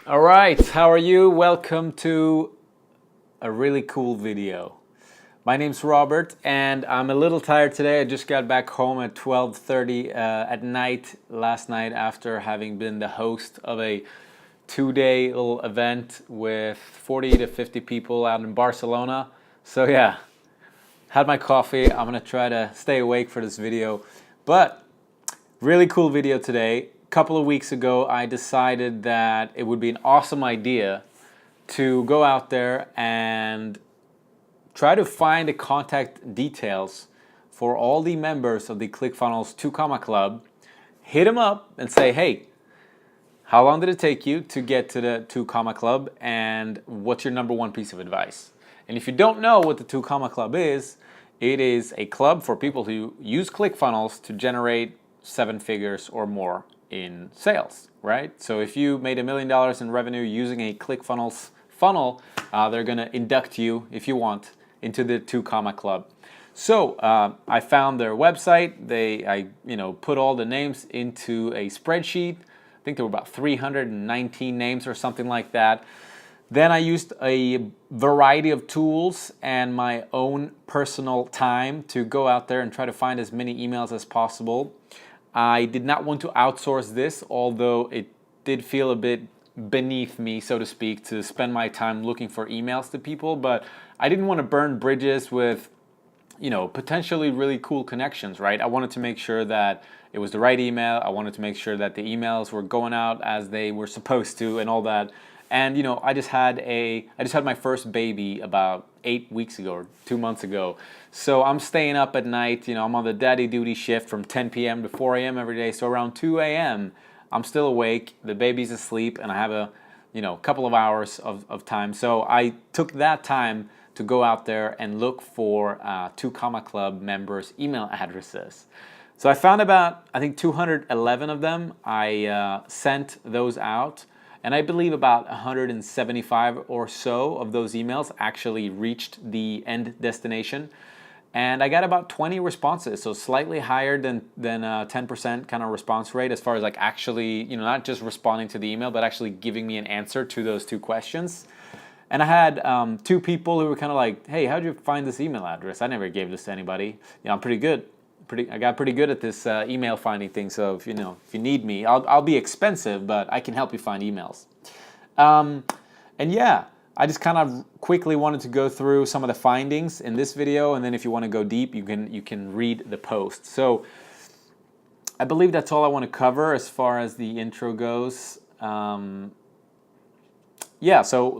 All right, how are you? Welcome to a really cool video. My name's Robert and I'm a little tired today. I just got back home at 12:30 at night last night after having been the host of a 2-day little event with 40 to 50 people out in Barcelona. So yeah, had my coffee. I'm gonna try to stay awake for this video, but really cool video today. A couple of weeks ago, I decided that it would be an awesome idea to go out there and try to find the contact details for all the members of the Clickfunnels 2 Comma Club. Hit them up and say, hey, how long did it take you to get to the 2 Comma Club, and what's your number one piece of advice? And if you don't know what the 2 Comma Club is, it is a club for people who use Clickfunnels to generate 7 figures or more in sales, right? So if you made $1 million in revenue using a Clickfunnels funnel, they're gonna induct you, if you want, into the 2 Comma Club. So I found their website. I put all the names into a spreadsheet. I think there were about 319 names or something like that. Then I used a variety of tools and my own personal time to go out there and try to find as many emails as possible. I did not want to outsource this, although it did feel a bit beneath me, so to speak, to spend my time looking for emails to people, but I didn't want to burn bridges with potentially really cool connections, right? I wanted to make sure that it was the right email. I wanted to make sure that the emails were going out as they were supposed to and all that. And I just had my first baby about 8 weeks ago or 2 months ago. So I'm staying up at night, I'm on the daddy duty shift from 10 p.m. to 4 a.m. every day. So around 2 a.m. I'm still awake, the baby's asleep, and I have a couple of hours of time. So I took that time to go out there and look for 2 Comma Club members' email addresses. So I found about, I think, 211 of them. I sent those out, and I believe about 175 or so of those emails actually reached the end destination. And I got about 20 responses, so slightly higher than 10% kind of response rate as far as like actually, not just responding to the email, but actually giving me an answer to those 2 questions. And I had 2 people who were kind of like, hey, how'd you find this email address? I never gave this to anybody. I'm pretty good. I got pretty good at this email finding thing. So if you need me, I'll be expensive, but I can help you find emails. And yeah, I just kind of quickly wanted to go through some of the findings in this video, and then if you want to go deep, you can read the post. So I believe that's all I want to cover as far as the intro goes. Yeah, so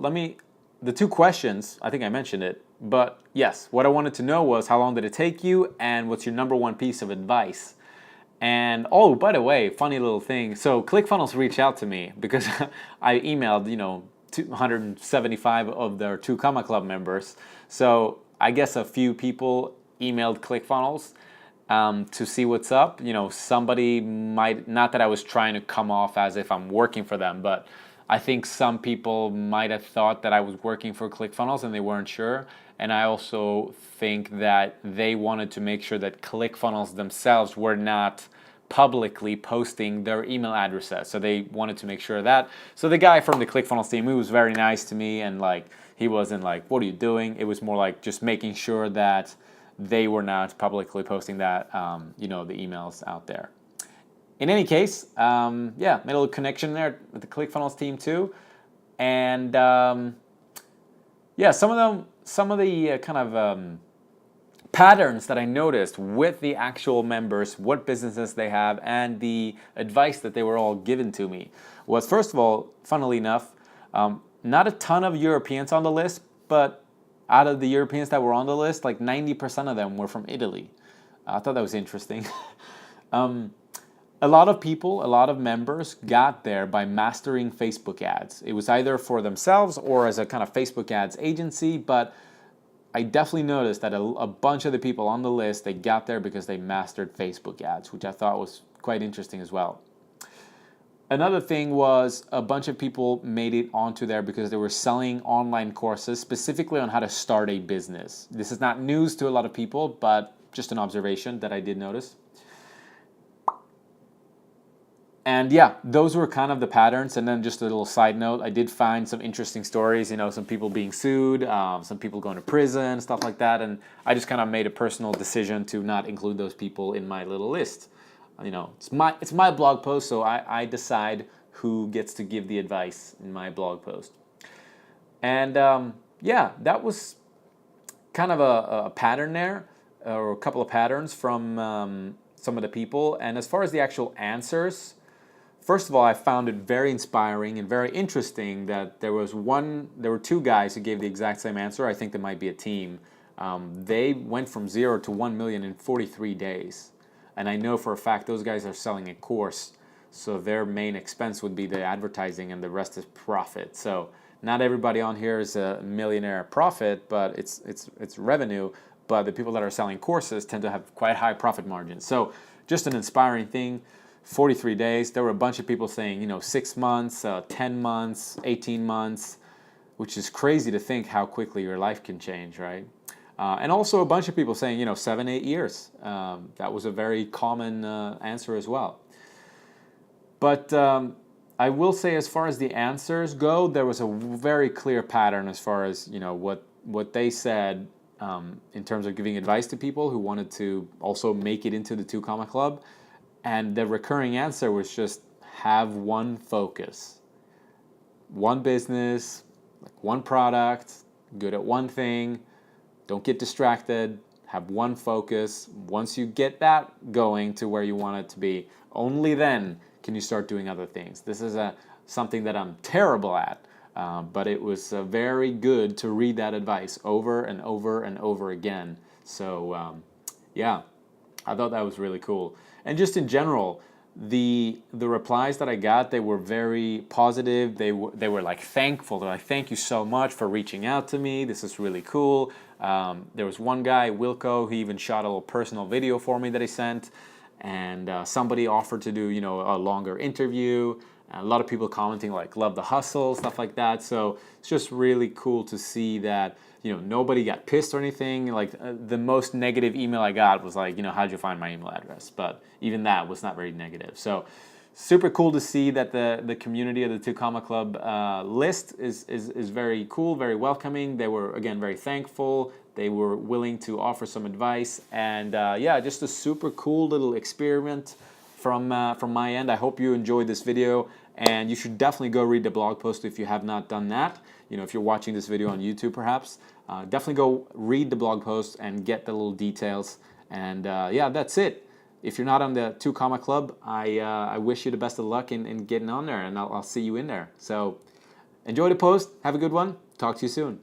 the 2 questions, I think I mentioned it, but yes, what I wanted to know was how long did it take you and what's your number one piece of advice? And oh, by the way, funny little thing. So ClickFunnels reached out to me because I emailed, 275 of their 2 Comma Club members. So I guess a few people emailed ClickFunnels to see what's up. Somebody might, not that I was trying to come off as if I'm working for them, but I think some people might have thought that I was working for ClickFunnels and they weren't sure. And I also think that they wanted to make sure that ClickFunnels themselves were not publicly posting their email addresses. So they wanted to make sure of that. So the guy from the ClickFunnels team, he was very nice to me, and he wasn't like, what are you doing? It was more like just making sure that they were not publicly posting that, the emails out there. In any case, yeah, made a little connection there with the ClickFunnels team too. And yeah, some of the kind of patterns that I noticed with the actual members, what businesses they have, and the advice that they were all given to me was, first of all, funnily enough, not a ton of Europeans on the list, but out of the Europeans that were on the list, like 90% of them were from Italy. I thought that was interesting. A lot of people, a lot of members got there by mastering Facebook ads. It was either for themselves or as a kind of Facebook ads agency, but I definitely noticed that a bunch of the people on the list, they got there because they mastered Facebook ads, which I thought was quite interesting as well. Another thing was a bunch of people made it onto there because they were selling online courses specifically on how to start a business. This is not news to a lot of people, but just an observation that I did notice. And yeah, those were kind of the patterns. And then just a little side note, I did find some interesting stories, some people being sued, some people going to prison, stuff like that. And I just kind of made a personal decision to not include those people in my little list. It's my blog post, so I decide who gets to give the advice in my blog post. And yeah, that was kind of a pattern there, or a couple of patterns from some of the people. And as far as the actual answers, first of all, I found it very inspiring and very interesting that there were two guys who gave the exact same answer. I think there might be a team. They went from 0 to 1 million in 43 days. And I know for a fact those guys are selling a course, so their main expense would be the advertising and the rest is profit. So not everybody on here is a millionaire profit, but it's revenue. But the people that are selling courses tend to have quite high profit margins. So just an inspiring thing. 43 days. There were a bunch of people saying, 6 months, 10 months, 18 months, which is crazy to think how quickly your life can change, right? And also a bunch of people saying, 7, 8 years. That was a very common answer as well. But I will say, as far as the answers go, there was a very clear pattern as far as, what they said in terms of giving advice to people who wanted to also make it into the 2 Comma Club. And the recurring answer was just have one focus, one business, like one product, good at one thing. Don't get distracted. Have one focus. Once you get that going to where you want it to be, only then can you start doing other things. This is something that I'm terrible at, but it was very good to read that advice over and over and over again. So yeah, I thought that was really cool. And just in general, the replies that I got, they were very positive. They were like thankful. They're like, thank you so much for reaching out to me. This is really cool. There was one guy, Wilco, he even shot a little personal video for me that he sent. And somebody offered to do, a longer interview. A lot of people commenting like, love the hustle, stuff like that. So it's just really cool to see that, nobody got pissed or anything. Like the most negative email I got was like, how'd you find my email address? But even that was not very negative. So super cool to see that the community of the 2 Comma Club list is very cool, very welcoming. They were, again, very thankful. They were willing to offer some advice. And yeah, just a super cool little experiment from my end. I hope you enjoyed this video, and you should definitely go read the blog post if you have not done that. If you're watching this video on YouTube perhaps, definitely go read the blog post and get the little details. And yeah, that's it. If you're not on the 2 Comma Club, I wish you the best of luck in getting on there, and I'll see you in there. So enjoy the post. Have a good one. Talk to you soon.